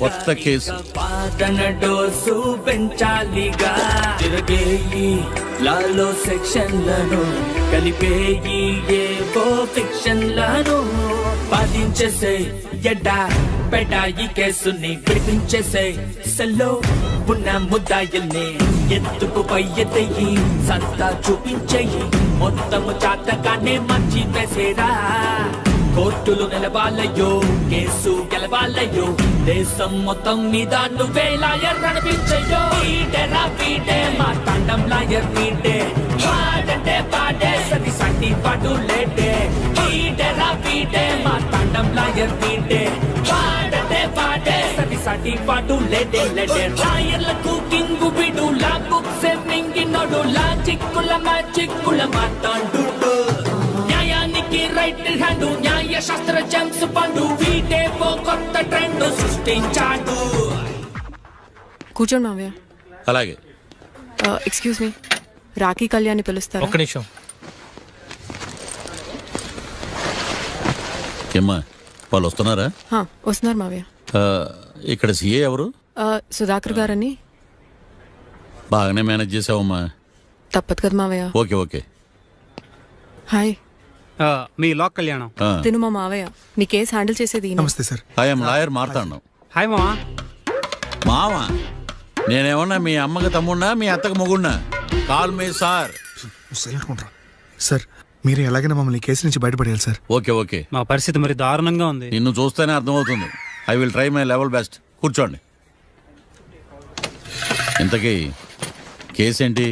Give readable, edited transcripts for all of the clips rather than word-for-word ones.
కొత్త case పాటన dose పెంచాలిగా తిరగేయి లాలో సెక్షన్లను కలిపేయి ఏవో ఫిక్షన్లను బాధించేసే ఎడా పెడా ఈ కేసుని విడిపించేసే సెల్లో ఉన్న ముద్దాయిల్ని ఎత్తుకు పై ఎత్తయి సత్తా చూపించేయి మొత్తము చాతగానే మంచి వేసేరా కోర్టులు నిలవాలయ్యో కేసు గెలవాలయ్యో దేశం మొత్తం మీద నువ్వే లాయర్ నడిపించయ్యో వీడేరా వీడే మా తండం లాయర్ వీడే పాడంటే పాడే సది సటి పాడు లేటే వీడేరా వీడే మా తండం లాయర్ వీడే పాడంటే పాడే సది సటి పాడు లేటే లేటే లాయర్లకు కింగు బిడు లా బుక్స్ మింగినోడు లా చిక్కుల మాతాండు రైట్ హ్యాండ్ న్యాయ శాస్త్ర జెమ్స్ పండు వీటే కొత్త ట్రెండ్ సృష్టించాడు. కూర్చోండి మావయ్య. అలాగే. ఎక్స్క్యూజ్ మీ, రాఖీ కళ్యాణ్ పిలుస్తారు. ఒక్క నిమిషం. ఏమ్మా వాళ్ళు వస్తున్నారా? వస్తున్నారు మావయ్య. ఇక్కడ సిఏ ఎవరు? సుధాకర్ గారని. బాగానే మేనేజ్ చేసావమ్మా. తప్పదు కదా మావయ్య. Okay okay. హాయ్. మీ లోక్ కళ్యాణం. తిను మా మావయ్య. మీ కేసు హ్యాండిల్ చేసేది. నమస్తే sir. I'm lawyer Marthandam. Hi మావా. మావా నేనేమన్నా మీ అమ్మకి తమ్ముడినా మీ అత్తకు మొగుడినా? Call me sir. సార్ మీరు ఎలాగైనా మమ్మల్ని కేసు నుంచి బయటపడేయాలి సార్. Okay okay. మా పరిస్థితి మరి దారుణంగా ఉంది. నిన్ను చూస్తేనే అర్థమవుతుంది. I will try my level best. కూర్చోండి. ఇంతకీ కేసు ఏంటి?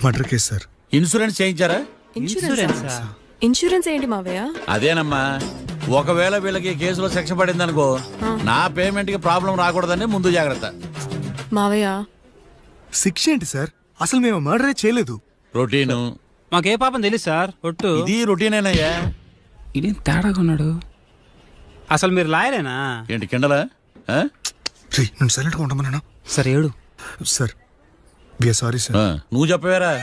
Murder case sir. ఇన్సూరెన్స్ చేయించారా? ఇన్సూరెన్స్ ఏంటి మావయ్య? అదేనమ్మా, ఒకవేళ వీళ్ళకి కేసులో శిక్ష పడింది అనుకో, నా పేమెంట్ కి ప్రాబ్లం రాకూడదని ముందు జాగ్రత్త. మావయ్య శిక్ష ఏంటి సార్? అసలు మేము మర్డరే చేయలేదు. రొటీను. మాకే పాపం తెలుసు సార్. ఒట్టు ఇది రొటీనేనయ్యా. ఇదేం తేడాగా ఉన్నాడు. అసలు మీరు లాయరేనా? ఏంటి కిండలా? నేను సైలెంట్ గా ఉండమన్నా. సార్ ఏడు సార్. We are sorry sir. నువ్వు చెప్పవేరా?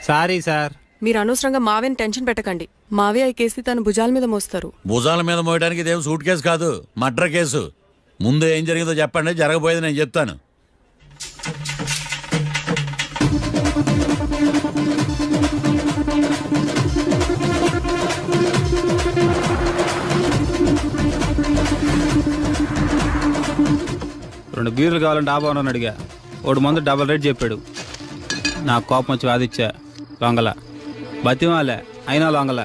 Sorry sir. మీరు అనవసరంగా మావయ్యని టెన్షన్ పెట్టకండి. మావయ్య ఈ కేసు తన భుజాల మీద మోస్తారు. భుజాల మీద మోయడానికి ఇదేం సూట్ కేసు కాదు, మర్డర్ కేసు. ముందు ఏం జరిగిందో చెప్పండి, జరగబోయేది నేను చెప్తాను. రెండు బీర్లు కావాలని డాబా అని అడిగా. ఓడు మందు డబల్ రేట్ చెప్పాడు. నా కోపం వచ్చి వాదిచ్చా. లొంగల బతిమాలే, అయినా లొంగల.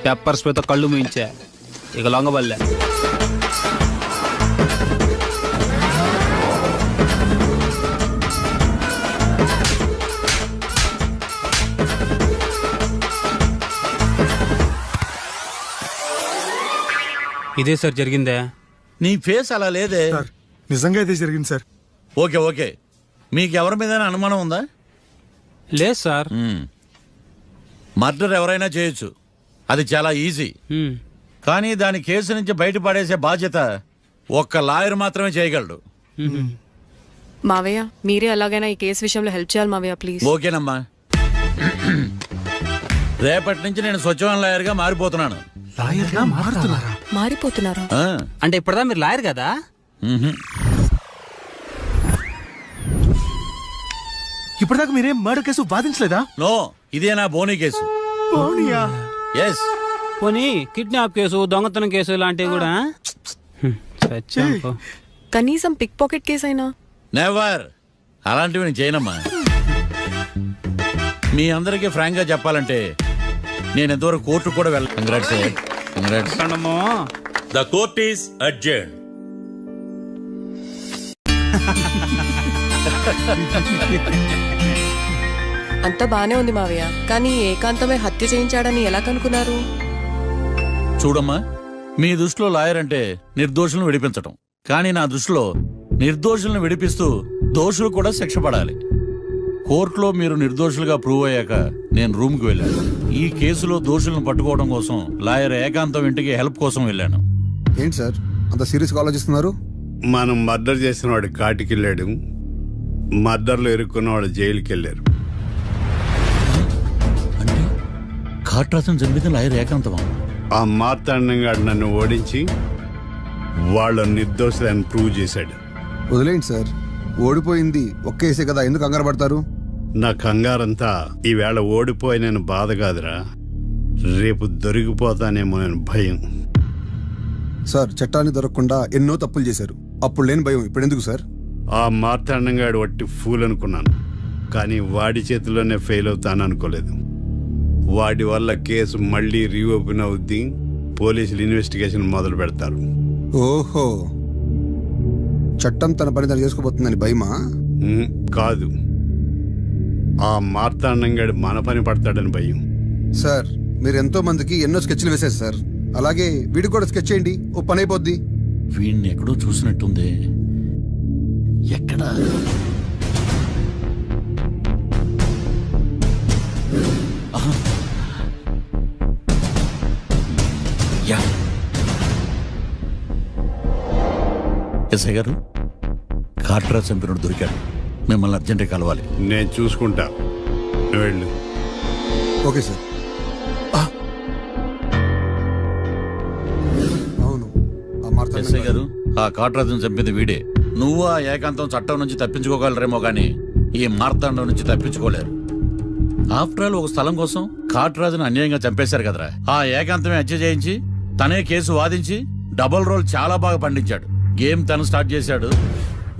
పెప్పర్ స్ప్రేతో కళ్ళు మూయించా. ఇక లొంగబల్లే. ఇదే సార్ జరిగిందే. నీ ఫేస్ అలా లేదే. సార్ నిజంగా ఇదే జరిగింది సార్. Okay okay. మీకు ఎవరి మీద అనుమానం ఉందా? లేదు సార్. మర్డర్ ఎవరైనా చేయొచ్చు, అది చాలా ఈజీ. కానీ దాని కేసు నుంచి బయటపడేసే బాధ్యత ఒక్క లాయర్ మాత్రమే చేయగలడు. మావయ్య మీరే ఎలాగైనా ఈ కేసు విషయంలో హెల్ప్ చేయాలి మావయ్య, ప్లీజ్. ఓకేనమ్మా. రేపటి నుంచి నేను స్వచ్ఛమైన లాయర్ గా మారిపోతున్నాను. మారిపోతున్నారా? అంటే ఇప్పుడుదా మీరు లాయర్ కదా? ఇప్పటిదాకా మీరేం మర్డర్ కేసు వాదించలేదా? నో, ఇదే నా బోనీ కేసు. ఎస్. పోనీ కిడ్నాప్ కేసు, దొంగతనం కేసు ఇలాంటివి కూడా. కనీసం పిక్ పాకెట్ కేసు అయినా? నెవర్. అలాంటివి నేను చేయనమ్మా. మీ అందరికీ ఫ్రాంక్ గా చెప్పాలంటే నేను ఎంతవరకు కోర్టు కూడా వెళ్ళాను. Congrats. The court is adjourned. అంతా బానే ఉంది మావయ్య, కానీ ఏకాంతమే హత్య చేయించాడని ఎలా కనుక్కున్నారు? చూడమ్మా, మీ దృష్టిలో లాయర్ అంటే నిర్దోషులను విడిపించటం, కానీ నా దృష్టిలో నిర్దోషులను విడిపిస్తూ దోషులు కూడా శిక్ష పడాలి. కోర్టులో మీరు నిర్దోషులుగా ప్రూవ్ అయ్యాక నేను రూమ్కి వెళ్ళాను. ఈ కేసులో దోషులను పట్టుకోవడం కోసం లాయర్ ఏకాంతం ఇంటికి హెల్ప్ కోసం వెళ్ళాను. ఏంటి సార్ అంత సీరియస్గా ఆలోచిస్తున్నారు? మనం మర్డర్ చేసిన వాడు కాటికి వెళ్ళాడు, మర్డర్లో ఇరుక్కున్న వాడు జైలుకి వెళ్ళారు. అంటే కాట్రాసం చంపితే లాయర్ ఏకాంతమా? ఆ మార్తాండంగాడు నన్ను ఓడించి వాళ్ళ నిర్దోషులని ప్రూవ్ చేశాడు. వదిలేండి సార్, ఓడిపోయింది ఒక్కేసే కదా, ఎందుకు కంగారు పడతారు? నా కంగారంతా ఈవేళ ఓడిపోయిన బాధ కాదురా, రేపు దొరికిపోతానేమో నేను భయం. సార్, చట్టాన్ని దొరకకుండా ఎన్నో తప్పులు చేశారు, అప్పుడు లేని భయం ఇప్పుడు ఎందుకు సార్? ఆ మార్తాండంగాడు వట్టి ఫూల్ అనుకున్నాను, కానీ వాడి చేతిలోనే ఫెయిల్ అవుతాను అనుకోలేదు. వాడి వల్ల కేసు మళ్ళీ రీఓపెన్ అవుద్ది, పోలీసులు ఇన్వెస్టిగేషన్ మొదలు పెడతారు. ఓహో, చట్టం తన పని తను చేసుకోబోతుందని భయమా? కాదు, ఆ మార్తాండంగాడు మన పని పడతాడని భయం. సార్, మీరు ఎంతో మందికి ఎన్నో స్కెచ్లు వేశారు సార్, అలాగే వీడికి కూడా స్కెచ్ చేయండి, ఓ పని అయిపోద్ది. వీడిని ఎక్కడో చూసినట్టుంది. ఎక్కడా? ఆహా. యా. ఎస్ఐ గారు, కార్టరా చంపినోడు దొరికాడు, మిమ్మల్ని అర్జెంట్గా కలవాలి. నేను చూసుకుంటా, నువ్వు వెళ్ళు. Okay sir. అవును, ఆ ఎస్ఐ మార్తాండం గారు, ఆ కాట్రాజును చంపింది వీడే. నువ్వు ఆ ఏకాంతం చట్టం నుంచి తప్పించుకోగలరేమో కానీ ఈ మార్తాండం నుంచి తప్పించుకోలేరు. ఆఫ్టర్ ఆల్ ఒక స్థలం కోసం కాట్రాజును అన్యాయంగా చంపేశారు కదరా. ఆ ఏకాంతమే హత్య చేయించి తనే కేసు వాదించి డబుల్ రోల్ చాలా బాగా పండించాడు. గేమ్ తను స్టార్ట్ చేశాడు,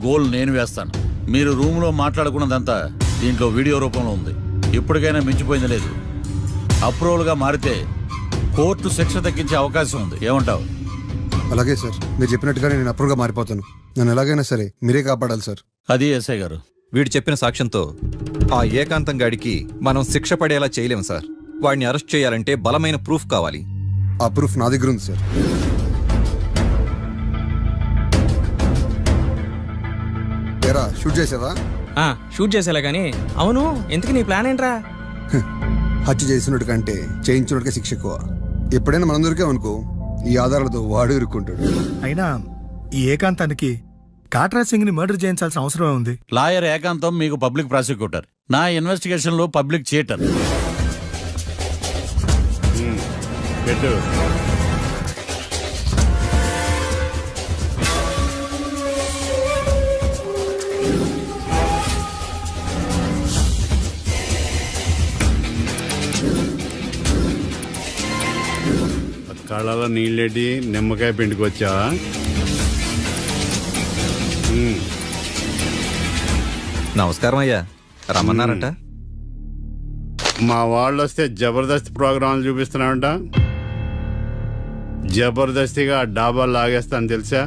గోల్ నేను వేస్తాను. మీరు రూమ్లో మాట్లాడుకున్నదంతా దీంట్లో వీడియో రూపంలో ఉంది. ఇప్పటికైనా మించిపోయింది లేదు. అప్రూవల్గా మారితే కోర్టు శిక్ష తగ్గించే అవకాశం ఉంది. ఏమంటావు? అలాగే సార్, మీరు చెప్పినట్టుగానే నేను అప్రూవ్గా మారిపోతాను. నన్ను ఎలాగైనా సరే మీరే కాపాడాలి సార్. అది ఎస్ఐ గారు. వీడు చెప్పిన సాక్ష్యంతో ఆ ఏకాంతం గాడికి మనం శిక్ష పడేలా చేయలేం సార్. వాడిని అరెస్ట్ చేయాలంటే బలమైన ప్రూఫ్ కావాలి. ఆ ప్రూఫ్ నా దగ్గర ఉంది సార్. ఏరా, షూట్ చేసావా? షూట్ చేసేలా గానీ. అవును, ఎందుకు నీ ప్లాన్ ఏంట్రా? హత్య చేసినట్టు కంటే చేయించినట్టుగా శిక్ష ఎక్కువ. ఎప్పుడైనా మనం దొరికామనుకో, ఈ ఆధారాలతో వాడు ఇరుక్కుంటాడు. అయినా ఈ ఏకాంతానికి కాట్రా సింగ్ ని మర్డర్ చేయించాల్సిన అవసరమే ఉంది. లాయర్ ఏకాంతం మీకు పబ్లిక్ ప్రాసిక్యూటర్, నా ఇన్వెస్టిగేషన్ లో పబ్లిక్ చీటర్. పెట్టు. కళ్ళలో నీళ్ళెడ్డి నిమ్మకాయ పిండుకొచ్చావా? నమస్కారం అయ్యా, రమ్మన్నారంట. మా వాళ్ళు వస్తే జబర్దస్త్ ప్రోగ్రాంలు చూపిస్తున్నావంట. జబర్దస్తిగా డాబా లాగేస్తాను తెలుసా?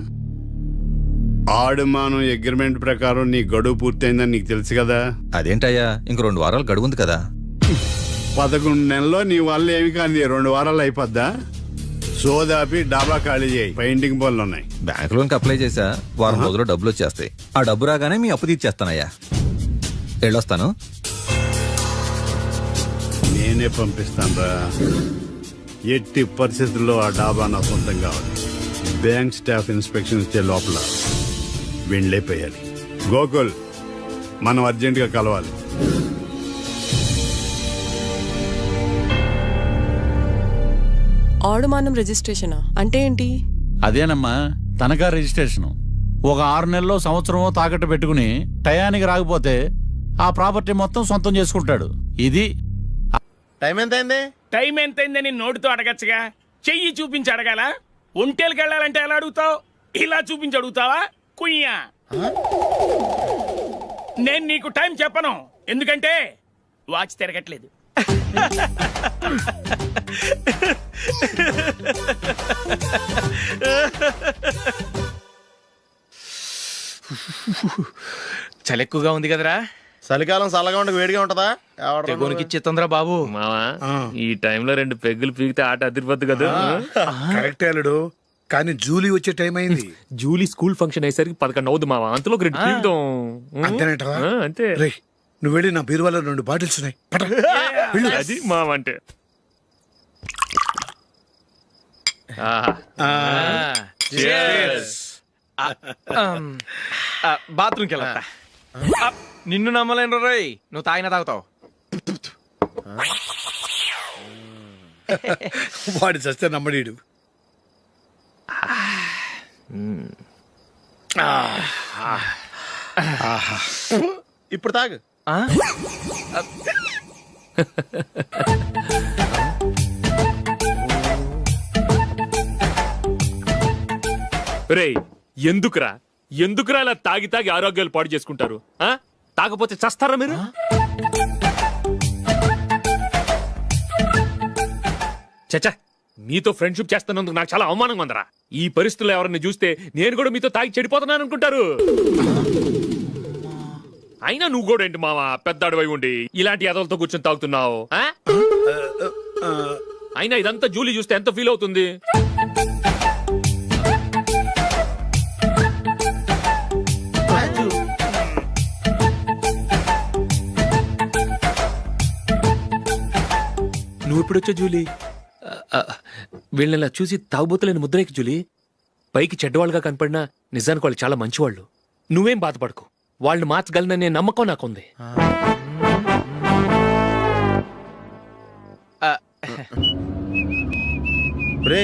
ఆడుమాను అగ్రిమెంట్ ప్రకారం నీ గడువు పూర్తయిందని నీకు తెలుసు కదా. అదేంటయ్యా, ఇంక 2 వారాలు గడువు ఉంది కదా. 11 నెలల్లో నీ వల్ల ఏమి కానీ 2 వారాలు అయిపోద్దా? సోదాపి డాబా ఖాళీ చేయి, పెయింటింగ్ పనులు ఉన్నాయి. బ్యాంక్ లోన్కి అప్లై చేశా, వారం రోజుల్లో డబ్బులు వచ్చేస్తాయి. ఆ డబ్బు రాగానే మీ అప్పు తీర్చేస్తానయ్యా. వెళ్ళొస్తాను. నేనే పంపిస్తానురా. ఎట్టి పరిస్థితుల్లో ఆ డాబా నా సొంతం కావాలి. బ్యాంక్ స్టాఫ్ ఇన్స్పెక్షన్ ఇచ్చే లోపల వెళ్ళైపోయాలి. గోకుల్, మనం అర్జెంటుగా కలవాలి. ఆడుమానం రిజిస్ట్రేషనా అంటే ఏంటి? అదేనమ్మా, తనఖా రిజిస్ట్రేషన్. ఒక 6 నెలల్లో సంవత్సరమో తాకట్టు పెట్టుకుని టయానికి రాకపోతే ఆ ప్రాపర్టీ మొత్తం సొంతం చేసుకుంటాడు. ఇది టైం ఎంతైంది? టైం ఎంతైందని నోటితో అడగచ్చుగా, చెయ్యి చూపించి అడగాల? ఒంటేలకు వెళ్ళాలంటే ఎలా అడుగుతావు? ఇలా చూపించి అడుగుతావా? కుయ్యా. నేను నీకు టైం చెప్పను, ఎందుకంటే వాచ్ తిరగట్లేదు. చలి ఎక్కువగా ఉంది కదరా. చలికాలం చల్లగా ఉండక వేడిగా ఉంటదా? తెగోనికి ఇచ్చేస్తుందిరా బాబు. మావా, ఈ టైంలో 2 పెగ్గులు పీకితే ఆట అదిరిపోద్దు కదా. కరెక్టే అల్లుడు, కానీ జూలీ వచ్చే టైం అయింది. జూలీ స్కూల్ ఫంక్షన్ అయ్యేసరికి 11 అవుద్ది మావా, అంతలో 2 పీకుతాం. అంతేనేటవా? అంతే. రే, నువ్వు వెళ్ళి నా బీరువాలో 2 బాటిల్స్ ఉన్నాయి, పట. వెళ్ళు. అది మావా అంటే. బాత్రూమ్కి వెళ్ళా. నిన్ను నమ్మలేను రోయ్, నువ్వు తాగినా తాగుతావు. వాడి చస్తే నమ్మడీడు. ఇప్పుడు తాగు. రేయ్ ఎందుకురా ఇలా తాగి తాగి ఆరోగ్యాలు పాడు చేసుకుంటారు? ఆ తాగపోతే చస్తారా మీరు? చచ్చా, మీతో ఫ్రెండ్షిప్ చేస్తున్నందుకు నాకు చాలా అవమానంగా ఉందరా. ఈ పరిస్థితుల్లో ఎవరిని చూస్తే నేను కూడా మీతో తాగి చెడిపోతున్నాను అనుకుంటారు. అయినా నువ్వు కూడా ఏంటి మావా, పెద్ద అడవై ఉండి ఇలాంటి ఎదలతో కూర్చొని తాగుతున్నావు? ఆ? అయినా ఇదంతా జూలీ చూస్తే ఎంత ఫీల్ అవుతుంది? నువ్వు ఎప్పుడొచ్చా జూలీ? వీళ్ళని చూసి తాగుబోతులేని ముద్రేకి జూలీ. పైకి చెడ్డవాళ్ళుగా కనపడినా నిజానికి వాళ్ళు చాలా మంచివాళ్ళు. నువ్వేం బాధపడకు, వాళ్ళని మార్చగలననే నమ్మకం నాకుంది. రే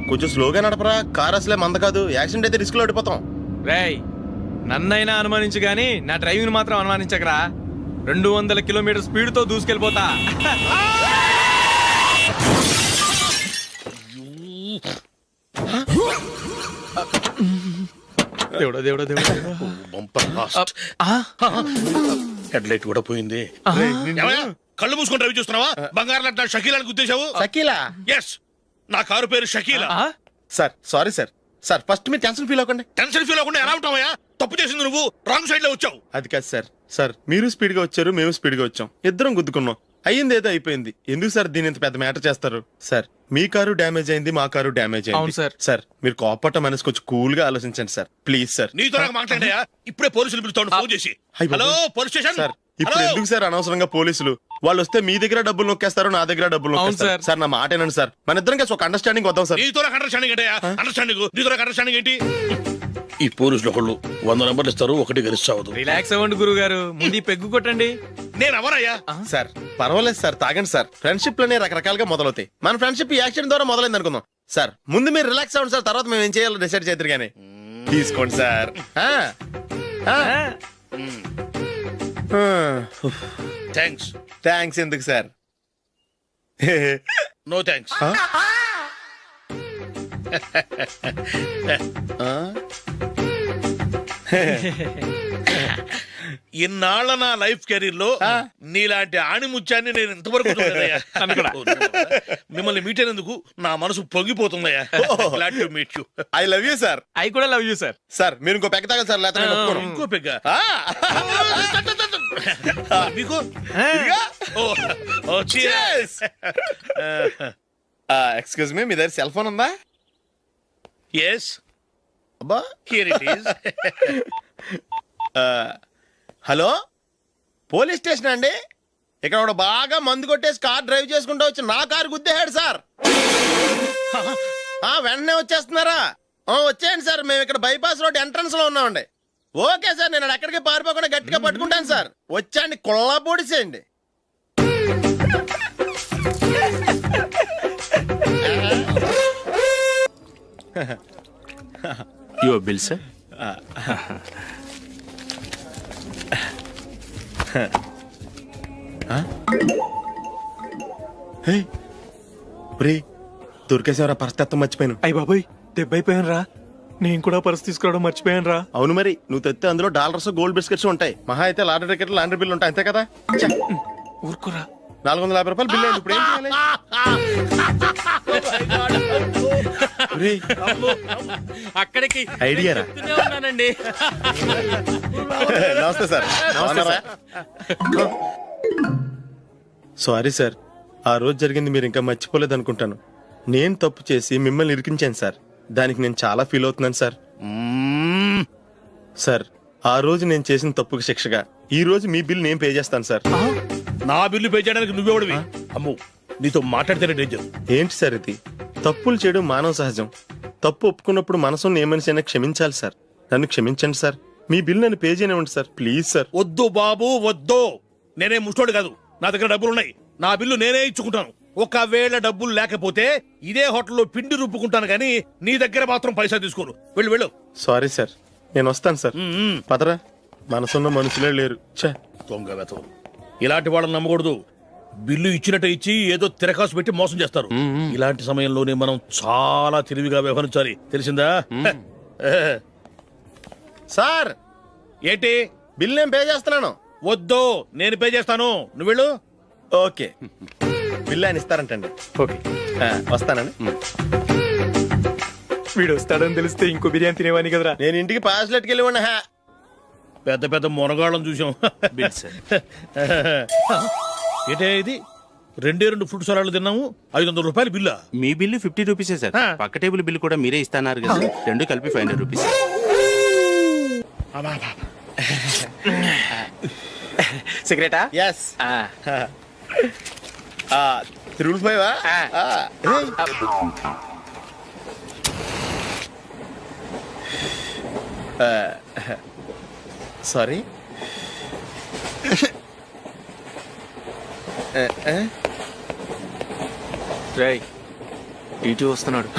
కొంచెం స్లోగా నడపరా, కార్ అసలే మంద కాదు. యాక్సిడెంట్ అయితే రిస్క్ లో ఓడిపోతాం. రేయ్ నన్నైనా అనుమానించు గాని నా డ్రైవింగ్ మాత్రం అనుమానించకరా. 200 కిలోమీటర్ స్పీడ్ తో దూసుకెళ్ళిపోతా. దేవుడా దేవుడా దేవుడా. హెడ్ లైట్ కూడా పోయింది. ఏమయ్యా, కళ్ళు మూసుకొని డ్రైవ్ చూస్తున్నావా? బంగారం లాంటి షకీలాని గుద్దేశావు. షకీలా? ఎస్, నా కారు పేరు Shakeela. Sir sorry sir. Sir first మీరు టెన్షన్ ఫీల్ అవ్వకండి. టెన్షన్ ఫీల్ అవ్వకుండా ఎలా ఉంటావయ్యా? తప్పు చేసింది నువ్వు, రాంగ్ సైడ్ లో వచ్చావు. అది కాదు సార్. సార్ మీరు స్పీడ్ గా వచ్చారు, మేము స్పీడ్ గా వచ్చాం, ఇద్దరం గుద్దుకున్నాం. అయ్యింది ఏదో అయిపోయింది. ఎందుకు సార్ దీని ఇంత పెద్ద మ్యాటర్ చేస్తారు? సార్ మీ కారు డ్యామేజ్ అయింది, మా కారు డ్యామేజ్ అవును అయింది. సార్. సార్ మీరు కోపట్ట మనసు కొంచెం కూల్ గా ఆలోచించండి సార్, ప్లీజ్ సార్. నీతో నాకు మాట్లాడయా? ఇప్పుడే పోలీసులు పిలుస్తాను, ఫోన్ చేసి. Hello police station. సార్ ఇప్పుడు ఎందుకు సార్ అనవసరంగా పోలీసులు? వాళ్ళు వస్తే మీ దగ్గర డబ్బులు నొక్కేస్తారు, నా దగ్గర డబ్బులు నొక్కేస్తారు. సార్ నా మాట ఏనండి సార్, మన ఇద్దరం కలిసి ఒక అండర్స్టాండింగ్ వద్దాం సార్. నీతో నాకు అండర్స్టాండింగ్ ఏంటయ్యా? అండర్స్టాండింగ్ నీతో నాకు అండర్స్టాండింగ్ ఏంటి? ఈ పోలీసులు ఒకళ్ళు 100 నెంబర్లు ఇస్తారు, ఒకటి గెలిచావదు. రిలాక్స్ అవ్వండి గురువు గారు, ముందు ఈ పెగ్గు కొట్టండి. నేను ఎవరయ్యా? సార్ పర్వాలేదు సార్, తాగండి సార్. ఫ్రెండ్షిప్ లోనే రకరకాలుగా మొదలవుతాయి. మన ఫ్రెండ్షిప్ ఈ యాక్సిడెంట్ ద్వారా మొదలైంది అనుకుందాం. సార్ ముందు మీరు రిలాక్స్ అవ్వండి సార్, తర్వాత మేము ఏం చేయాలో డిసైడ్ చేద్దరు కానీ. తీసుకోండి సార్. థ్యాంక్స్. థ్యాంక్స్ ఎందుకు సార్? No thanks. ఇన్నాళ్ళ నా లైఫ్ కెరీర్ లో నీలాంటి ఆణిముత్యాన్ని నేను ఇంతవరకు చూడలేదయ్యా. మిమ్మల్ని మీట్ అయినందుకు నా మనసు పొంగిపోతుందయ్యా. Glad to meet you. I love you sir. I కూడా లవ్ యూ సార్. సార్ మీరు ఇంకో పెక్క తాగండి సార్, లేకపోతే నేను ఒప్పుకోను. ఇంకో పెగ్గ మీకు? ఎక్స్క్యూజ్ మీ, మీ దగ్గర సెల్ ఫోన్ ఉందా? ఎస్, అబ్బా here it is. Hello police station అండి. ఇక్కడ ఒకడు బాగా మందు కొట్టేసి కార్ డ్రైవ్ చేసుకుంటూ వచ్చి నా కారు గుద్దేశాడు సార్. వెంటనే వచ్చేస్తున్నారా? వచ్చేయండి సార్, మేము ఇక్కడ బైపాస్ రోడ్ ఎంట్రన్స్ లో ఉన్నామండి. ఓకే సార్, నేను ఎక్కడికి పారిపోకుండా గట్టిగా పట్టుకుంటాను సార్. వచ్చాండి, కుళ్ళ పొడిసేయండి. Your bill sir. దొరికేసేవరా, పరిస్థితి మర్చిపోయాను. అయ్య బాబాయ్, దెబ్బైపోయాను రా. నేను కూడా పర్స్ తీసుకురావడం మర్చిపోయాను రా. అవును మరి, నువ్వు తెస్తే అందులో డాలర్స్ గోల్డ్ బిస్కెట్స్ ఉంటాయి. మహా అయితే లాటరీ టికెట్ లాండ్రీ బిల్లు ఉంటాయి, అంతే కదా? ఊరుకురా. 450 రూపాయలు బిల్లు అయింది. ఇప్పుడు ఏం చేయాలి? అక్కడికి ఐడియా రా. ఉన్నానండి. నమస్తే సార్. సారీ సార్, ఆ రోజు జరిగింది మీరు ఇంకా మర్చిపోలేదు అనుకుంటాను. నేను తప్పు చేసి మిమ్మల్ని ఇరికించాను సార్, దానికి నేను చాలా ఫీల్ అవుతున్నాను సార్. సార్ ఆ రోజు నేను చేసిన తప్పుకి శిక్షగా ఈ రోజు మీ బిల్ నేను పే చేస్తాను సార్. నా బిల్లు పే చేయడానికి నువ్వెవడివి? అమ్మో, నీతో మాట్లాడితేనే డేంజర్. ఏంటి సార్ ఇది? తప్పులు చేయడం మానవ సహజం. తప్పు ఒప్పుకున్నప్పుడు మనసుని ఏ మనిషి అయినా క్షమించాలి సార్. నన్ను క్షమించండి సార్, మీ బిల్ నన్ను పే చేయనివ్వండి సార్, ప్లీజ్ సార్. వద్దు బాబు వద్దు, నేనే ముష్టోడు కాదు. నా దగ్గర డబ్బులు ఉన్నాయి, నా బిల్లు నేనే ఇచ్చుకుంటాను. ఒకవేళ డబ్బులు లేకపోతే ఇదే హోటల్లో పిండి రుబ్బుకుంటాను కానీ నీ దగ్గర మాత్రం పైసా తీసుకోను. వెళ్ళు వెళ్ళు. సారీ సార్, నేను వస్తాను సార్. పదరా, మనసున్న మనుషులే లేరు. ఛే, దొంగ వెతవు. ఇలాంటి వాళ్ళని నమ్మకూడదు. బిల్లు ఇచ్చినట్టు ఇచ్చి ఏదో తిరకాసు పెట్టి మోసం చేస్తారు. ఇలాంటి సమయంలోనే మనం చాలా తెలివిగా వ్యవహరించాలి, తెలిసిందా? సార్ ఏంటి? బిల్ నేను పే చేస్తున్నాను. వద్దు, నేను పే చేస్తాను, నువ్వు వెళ్ళు. ఓకే, బిల్ ఆయన ఇస్తారంటండి. ఓకే, వస్తానండి. వీడు వస్తాడని తెలిస్తే ఇంకో బిర్యానీ తినేవాని కదరా. నేను ఇంటికి పాస్లెట్కి వెళ్ళి ఉన్నా. పెద్ద పెద్ద మునగాళ్ళం చూసాం. ఏంటే ఇది? 2 ఫుడ్ సలాడ్లు తిన్నాము, 500 రూపాయలు బిల్లా? మీ బిల్లు 50 రూపీసే సార్. పక్క టేబుల్ బిల్లు కూడా మీరే ఇస్తాన్నారు కదా, రెండు కలిపి 500 రూపీస్. సిగరెటా? ఎస్. 3 సారీ. రేయ్, ఇటు వస్తున్నాడు.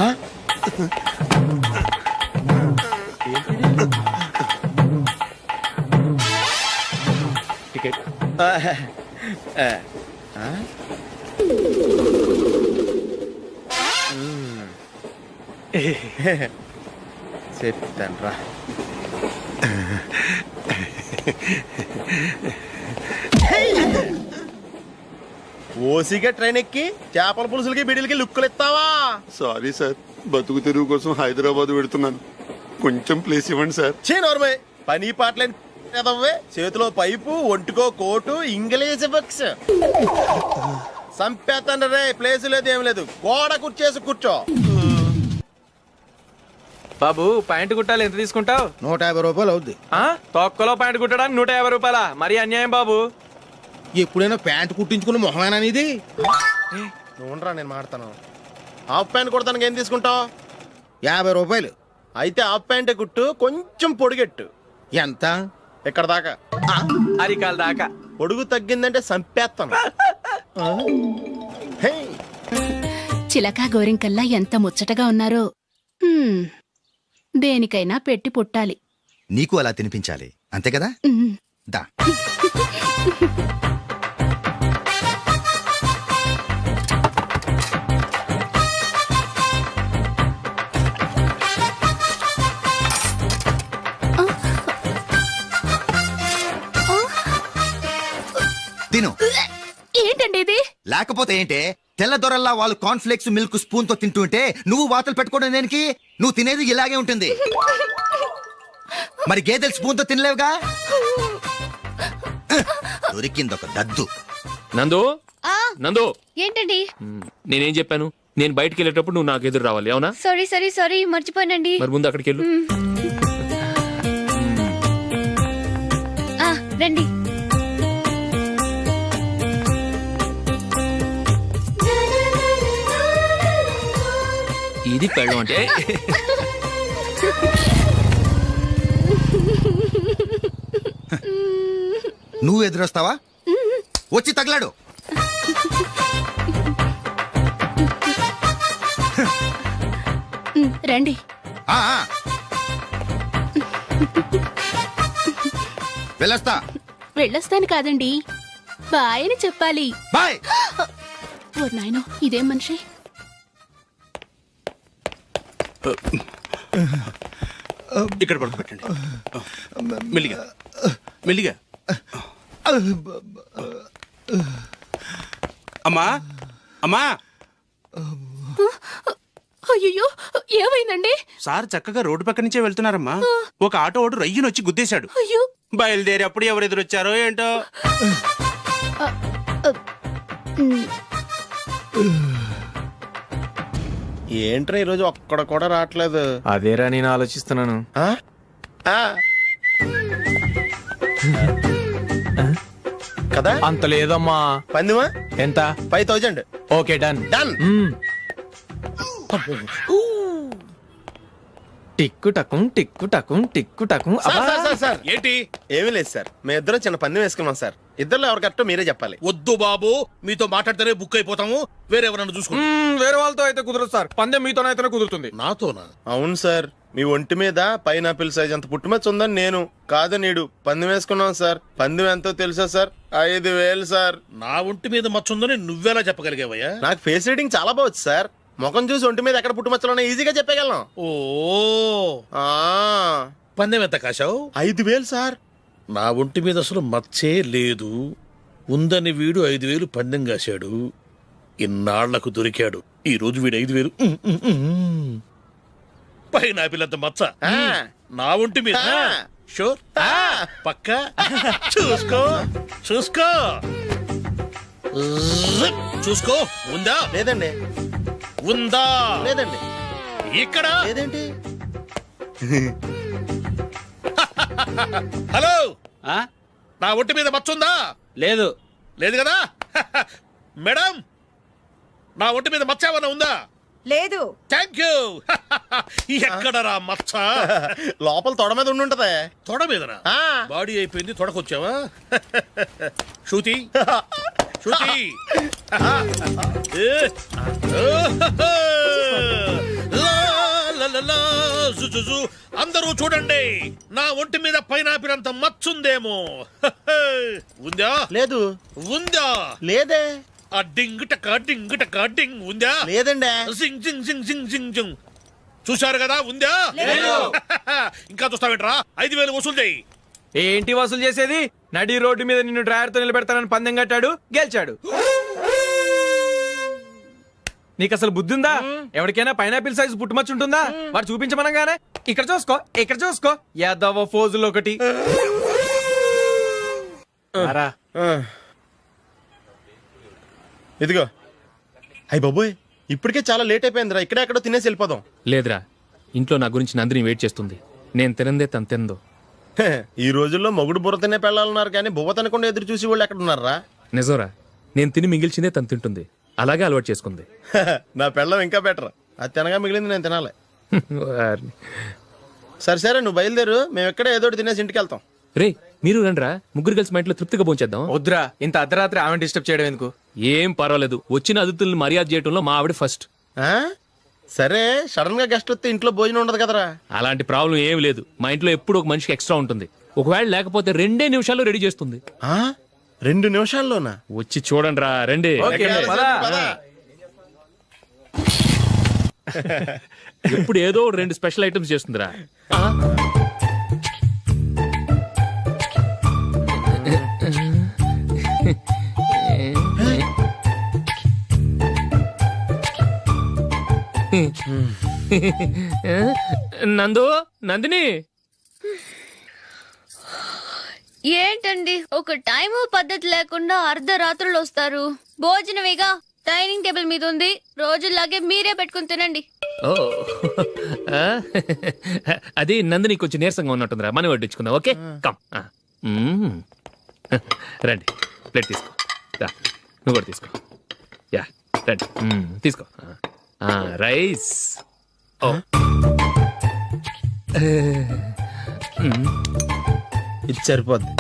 టికెట్. చెప్తాను రా. ఓసిగా ట్రైన్ ఎక్కి చేపల పులుసులకి బిడిలకి లుక్కులు ఇస్తావా? సారీ సార్, బతుకు తెరువు కోసం హైదరాబాద్ పెడుతున్నాను, కొంచెం ప్లేస్ ఇవ్వండి సార్. నోర్మే, పని పాటలేని ఎదవ్వే. చేతిలో పైపు, ఒంటికో కోటు, ఇంగ్లీష్ బుక్స్. సంపేతండ్రి రే, ప్లేస్ లేదు ఏం లేదు, గోడ కుర్చేసి కూర్చో. బాబు, ప్యాంట్ కుట్టాలి, ఎంత తీసుకుంటావు? 150 రూపాయలు అవుద్ది. తొక్కలో ప్యాంట్ కుట్టడానికి 150 రూపాయల? మరి అన్యాయం బాబు. ఎప్పుడైనా ప్యాంట్ కుట్టించుకున్న మొహమేనా ఇది? నువ్వురా, నేను మాడతాను. హాఫ్ ప్యాంట్ కుడతానికి ఏం తీసుకుంటావు? 50 రూపాయలు. అయితే హాఫ్ ప్యాంటే కుట్టు, కొంచెం పొడిగెట్టు. ఎంత? ఎక్కడ దాకా? అరికాల దాకా. పొడుగు తగ్గిందంటే సంపేస్తాను. చిలకా గోరింకల్లా ఎంత ముచ్చటగా ఉన్నారో. దేనికైనా పెట్టి పుట్టాలి. నీకు అలా తినిపించాలి, అంతే కదా? దా. తిను. ఏంటండి ఇది? లేకపోతే ఏంటే, తెల్ల దొరల్లా వాళ్ళు కార్న్ఫ్లేక్స్ మిల్క్ స్పూన్ తో తింటుంటే నువ్వు వాతలు పెట్టుకోవడం దేనికి? నువ్వు తినేది ఇలాగే ఉంటుంది. మరి గేదెలు స్పూన్ తో తినలేవుగా. దొరికిందొక దద్దు. నందు, నందు, ఏంటండి? నేనేం చెప్పాను? నేను బయటికి వెళ్ళేటప్పుడు నువ్వు నాకు ఎదురు రావాలి, అవునా? సారీ మర్చిపోయానండి. మరి ముందు అక్కడికి వెళ్ళు. రండి. ఇది పెళ్ళం అంటే. నువ్వు ఎదురొస్తావా? వచ్చి తగలాడు. రండి. వెళ్ళొస్తాను కాదండి, బాయ్ అని చెప్పాలి. బాయ్. ఓ నాయనో, ఇదేం మనిషి? ఇక్కడ పడుకోబెట్టండి. మెల్లిగా మెల్లిగా. అమ్మా, అమ్మా. అయ్యో, ఏమైందండి? సార్ చక్కగా రోడ్డు పక్క నుంచే వెళ్తున్నారమ్మా. ఒక ఆటో ఓడు రయ్యను వచ్చి గుద్దేశాడు. అయ్యో. బయలుదేరి అప్పుడు ఎవరు ఎదురొచ్చారో ఏంటో. ఏంట్రా ఈరోజు ఒక్కడ కూడా రావట్లేదు? అదేరా నేను ఆలోచిస్తున్నాను. కదా అంత లేదమ్మా. పందిమా ఎంత? 5000. Okay, done. డన్. టిక్కు టకుం టిక్కు టకుం టిక్కు టకుం సార్ ఏంటి? ఏమీ లేదు సార్ మేము ఇద్దరం చిన్న పందెం వేసుకున్నాం సార్. ఇద్దరులో ఎవరు కరెక్టో మీరే చెప్పాలి. వద్దు బాబు, మీతో మాట్లాడితేనే బుక్ అయిపోతాము. వేరే ఎవరన్నా చూసుకుంటాం. వేరే వాళ్ళతో అయితే కుదరదు సార్, పందెం మీతోనైతేనే కుదురుతుంది. నాతోనా? అవును సార్, మీ ఒంటి మీద పైనాపిల్ సైజ్ అంత పుట్టుమచ్చ ఉందని నేను కాదు నీడు పందెం వేసుకున్నాం సార్. పందెం ఎంతో తెలుసా సార్? 5,000 సార్. నా ఒంటి మీద మచ్చ ఉందని నువ్వెలా చెప్పగలిగావయ్యా? నాకు ఫేస్ రీడింగ్ చాలా బాగుంది సార్. ముఖం చూసి ఒంటి మీద ఎక్కడ పుట్టుమచ్చలో ఈజీగా చెప్పగలం. ఓ, పందెం ఎంత కాశావు? 5,000 సార్. నా ఒంటి మీద అసలు మచ్చే లేదు. ఉందని వీడు 5,000 పందెం కాశాడు. ఇన్నాళ్లకు దొరికాడు. ఈ రోజు వీడు 5,000. పైనాపిల్ అంత మచ్చ నా ఒంటి మీద. షూర్? పక్క చూసుకో చూసుకో చూసుకో. ఉందా? లేదండి. ఉందా? లేదండి. ఇక్కడ లేదేంటి? హలో, నా ఒంటి మీద మచ్చ ఉందా? లేదు. లేదు కదా? మేడం, నా ఒంటి మీద మచ్చ ఏమన్నా ఉందా? లేదు. Thank you. ఎక్కడరా మచ్చ? లోపల తొడ మీద ఉండుంటదే. తొడ మీదనా? బాడీ అయిపోయింది, తొడకొచ్చావా? శృతి శృతి. అందరూ చూడండి, నా ఒంటి మీద పైనాపిల్ అంత మచ్చుందేమో. ఉందా? లేదు. ఉందా? లేదే. ఆ డింగ్ టక డింగ్ టక డింగ్ ఉందా? లేదండి. జింగ్ జింగ్ జింగ్ జింగ్ జింగ్ జింగ్. చూశారు కదా? ఉందా? ఇంకా చూస్తావేంట్రా? 5,000 వసూలు చేయి. ఏంటి వసూలు చేసేది? నడి రోడ్డు మీద నిన్ను డ్రైవర్తో నిలబెడతానని పందెం కట్టాడు, గెలిచాడు. నీకు అసలు బుద్ధి ఉందా? ఎవరికైనా పైనాపిల్ సైజ్ పుట్టుమచ్చు ఉంటుందా? వాడు చూపించమనగానే ఇక్కడ చూసుకో ఇక్కడ చూసుకో యాదవ ఫోజులు ఒకటి. ఇదిగో. అయ్య బాబోయ్, ఇప్పటికే చాలా లేట్ అయిపోయిందిరా. ఇక్కడే ఎక్కడో తినేసి వెళ్ళిపోదాం. లేదురా, ఇంట్లో నా గురించి నందిని వెయిట్ చేస్తుంది. నేను తినందే తను తిందో. ఈ రోజుల్లో మొగుడు బుర్ర తినే పెళ్ళాలన్నారు కానీ బువ్వ తినకుండా ఎదురు చూసి వాళ్ళు ఎక్కడ ఉన్నారా? నిజంరా, నేను తిని మిగిల్చిందే తను తింటుంది. అలాగే అలవాటు చేసుకుంది. నా పెళ్ళం ఇంకా బెటర్. అది తినగా మిగిలింది నేను తినాలి. సరే సరే, నువ్వు బయలుదేరు. మేము ఎక్కడ ఏదో ఒకటి తినేసి ఇంటికి వెళ్తాం. రే, మీరు రండిరా, ముగ్గురు కలిసి మా ఇంట్లో తృప్తిగా పోంచేద్దాం. వద్దురా, ఇంత అర్ధరాత్రి ఆమె డిస్టర్బ్ చేయడం ఎందుకు? ఏం పర్వాలేదు, వచ్చిన అతిథులను మర్యాద చేయడంలో మా ఆవిడ ఫస్ట్. సరే, సడన్ గా గెస్ట్ వస్తే ఇంట్లో భోజనం ఉండదు కదరా? అలాంటి ప్రాబ్లం ఏం లేదు. మా ఇంట్లో ఎప్పుడు ఒక మనిషికి ఎక్స్ట్రా ఉంటుంది. ఒకవేళ లేకపోతే 2 నిమిషాల్లో రెడీ చేస్తుంది. 2 నిమిషాల్లోనా? వచ్చి చూడండి రా, రండి. ఎప్పుడు ఏదో 2 స్పెషల్ ఐటమ్స్ చేస్తుందిరా. నందు, నందిని. ఏంటండి ఒక టైము పద్ధతి లేకుండా అర్ధరాత్రులు వస్తారు? భోజనమేగా డైనింగ్ టేబుల్ మీద ఉంది, రోజుల్లాగే మీరే పెట్టుకుని తినండి. ఓ, అది నందిని కొంచెం నీరసంగా ఉన్నట్టుందిరా, మనం వడ్డించుకుందాం. Okay, come. రండి, ప్లేట్ తీసుకో. నువ్వు కూడా తీసుకో. యా, రండి, తీసుకో. రైస్. ఓ, ఇది సరిపోద్ది.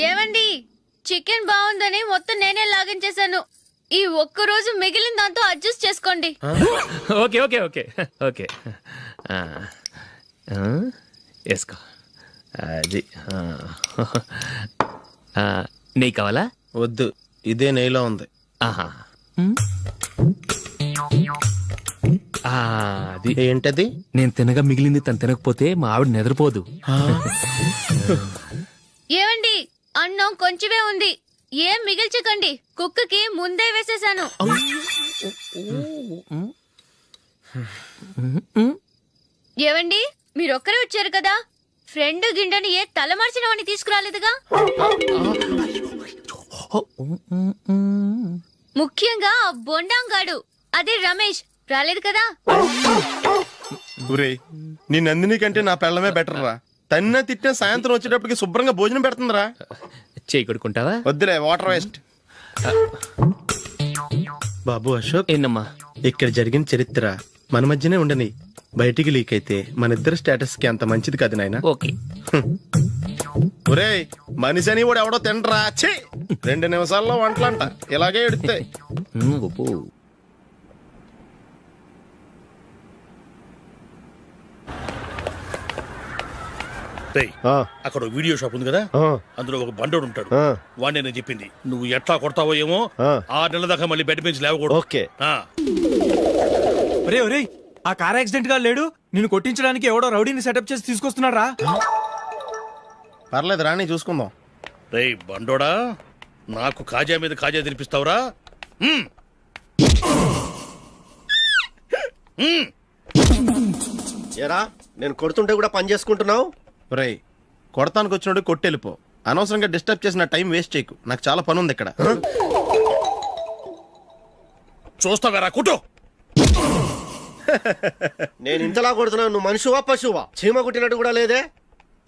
ఏమండి, చికెన్ బాగుందని మొత్తం నేనే లాగించేశాను. ఈ ఒక్క రోజు మిగిలిన దాంతో అడ్జస్ట్ చేసుకోండి. ఓకే ఓకే ఓకే ఓకే, వేసుకో. అది నెయ్యి కావాలా? వద్దు, ఇదే నెయ్యిలో ఉంది. ఆహా, అది ఏంటది? నేను తినగా మిగిలింది తను తినకపోతే మా ఆవిడ నిద్రపోదు. ఏమండి, అన్నం కొంచెమే ఉంది, ఏం మిగిల్చకండి. కుక్కకి ముందే వేసేసాను. ఏవండి, మీరొక్కరే వచ్చారు కదా, ఫ్రెండ్ గిండెని ఏ తలమార్చిన వాడిని తీసుకురాలేదుగా? ముఖ్యంగా ఆ బొండాంగాడు, అదే రమేష్ రాలేదు కదా? ఒరే నీ నందిని కంటే నా పెళ్ళమే బెటర్ రా. తన్న తిట్టిన సాయంత్రం వచ్చేటప్పటికి శుభ్రంగా భోజనం పెడుతుందిరా. చేయి కొడుకుంటావా? వద్దులే, వాటర్ వేస్ట్. బాబు అశోక్, ఏంటమ్మా? ఇక్కడ జరిగిన చరిత్ర మన మధ్యనే ఉండని, బయటికి లీక్ అయితే మన ఇద్దరు స్టేటస్ కి అంత మంచిది కాదు నాయన. ఓకే. ఒరేయ్ మనిషి అని కూడా ఎవడో తినరా. ఛీ 2 నిమిషాల్లో వంటలంట ఇలాగే ఎడుతాయి. రేయ్, అక్కడ ఒక వీడియో షాప్ ఉంది కదా, అందులో ఒక బండోడు ఉంటాడు. వాడిని నేను చెప్పింది నువ్వు ఎట్లా కొడతావో ఏమో. 6 నెలల దాకా మళ్ళీ బెడ్ పెంచి లేవకూడదు. ఓకే. ఒరే ఒరే, ఆ కార్ యాక్సిడెంట్ గా లేడు, నిన్ను కొట్టించడానికి ఎవడో రౌడీని సెటప్ చేసి తీసుకొస్తున్నారా? పర్లేదు రాని చూసుకుందాం. రేయ్ బండోడా, నాకు కాజా మీద కాజా తినిపిస్తావురా? ఏరా నేను కొడుతుంటే కూడా పని చేసుకుంటున్నావు? రేయ్ కొడతానికి వచ్చినట్టు కొట్టెళ్ళిపో. అనవసరంగా డిస్టర్బ్ చేసిన టైం వేస్ట్ చేయకు, నాకు చాలా పని ఉంది ఇక్కడ. చూస్తావరా కుట్టు. నేను ఇంతలా కొడుతున్నావు, నువ్వు మనిషివా పశువా? చీమ కుట్టినట్టు కూడా లేదే.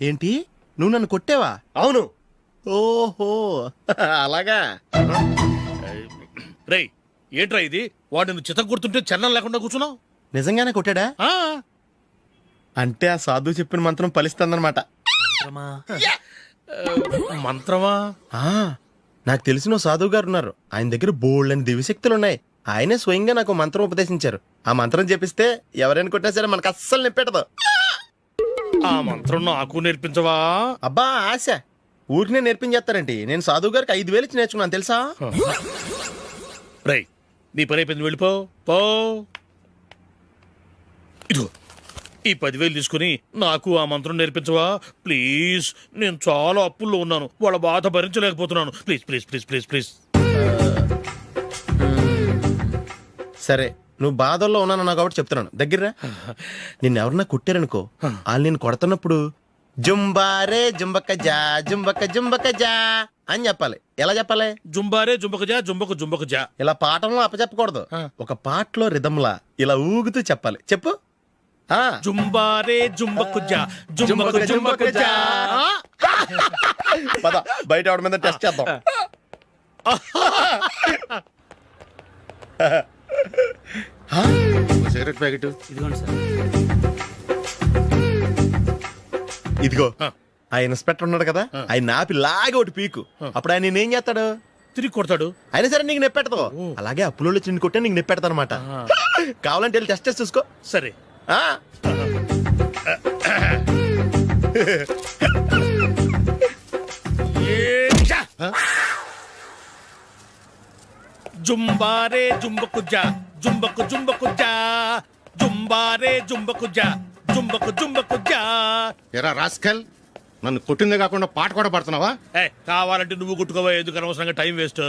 ఏంటి నువ్వు నన్ను కొట్టేవా? అవును. ఓహో అలాగా. రేయ్ ఏంట్రా ఇది? వాడు నువ్వు చిత్త గుర్తుంటే చలనం లేకుండా కూర్చున్నావు. నిజంగానే కొట్టాడా? అంటే ఆ సాధువు చెప్పిన మంత్రం ఫలిస్తుందన్నమాట. మంత్రమా? నాకు తెలిసిన సాధువు గారు ఉన్నారు, ఆయన దగ్గర బోల్డ్ అని దివ్యశక్తులు ఉన్నాయి. ఆయనే స్వయంగా నాకు మంత్రం ఉపదేశించారు. ఆ మంత్రం చెప్పిస్తే ఎవరైనా కొట్టినా సరే మనకు అస్సలు నిప్పెట్టదు. ఆ మంత్రం నాకు నేర్పించవా? అబ్బా ఆశ, ఊరినే నేర్పించేస్తారండి. నేను సాధువు గారికి 5,000 ఇచ్చి నేర్చుకున్నాను తెలుసా? రేయ్ నీ పని అయిపోయింది, వెళ్ళిపో పో. ఇదిగో ఈ 10,000 తీసుకుని నాకు ఆ మంత్రం నేర్పించవా ప్లీజ్? నేను చాలా అప్పుల్లో ఉన్నాను, వాళ్ళ బాధ భరించలేకపోతున్నాను. Please please please please please. సరే నువ్వు బాధల్లో ఉన్నాను నాకు కాబట్టి చెప్తున్నాను, దగ్గర నిన్ను ఎవరన్నా కుట్టారనుకో, వాళ్ళు నేను కొడుతున్నప్పుడు జుంబారే జుంబక జా జుంబక జుంబక జా అని చెప్పాలి. ఎలా చెప్పాలి? జుంబారే జుంబక జా జుంబక జుంబక జా. ఇలా పాఠంలో అప్పచెప్పకూడదు, ఒక పాటలో రిధంలా ఇలా ఊగుతూ చెప్పాలి. చెప్పు. జుంబారే జుంబకు జా జుంబకు జుంబకు జా. పద బయట ఆవిడ మీద టెస్ట్ చేద్దాం. సిగరెట్ ప్యాకెట్ ఇదిగోండి సార్. ఇదిగో. ఆ ఇన్స్పెక్టర్ ఉన్నాడు కదా, ఆయన ఆపి లాగే ఒకటి పీకు. అప్పుడు ఆయన నేనేం చేస్తాడు? తిరిగి కొడతాడు. అయినా సరే నీకు నెప్పెడతావు. అలాగే అప్పులో చిన్న కొట్టే నీకు నెప్పెడతా అనమాట. కావాలంటే వెళ్ళి టెస్ట్ చేసి చూసుకో. సరే. జుంబారే జుంబకు జా జుంబకు జుంబకు జా జుంబారే జుంబకు జా జుంబకు జుంబకు జా. ఎరా రాస్కల్, నన్ను కొట్టిందే కాకుండా పాట కూడా పడుతున్నావా? కావాలంటే నువ్వు కొట్టుకోవా, ఎందుకు అనవసరంగా టైం వేస్ట్.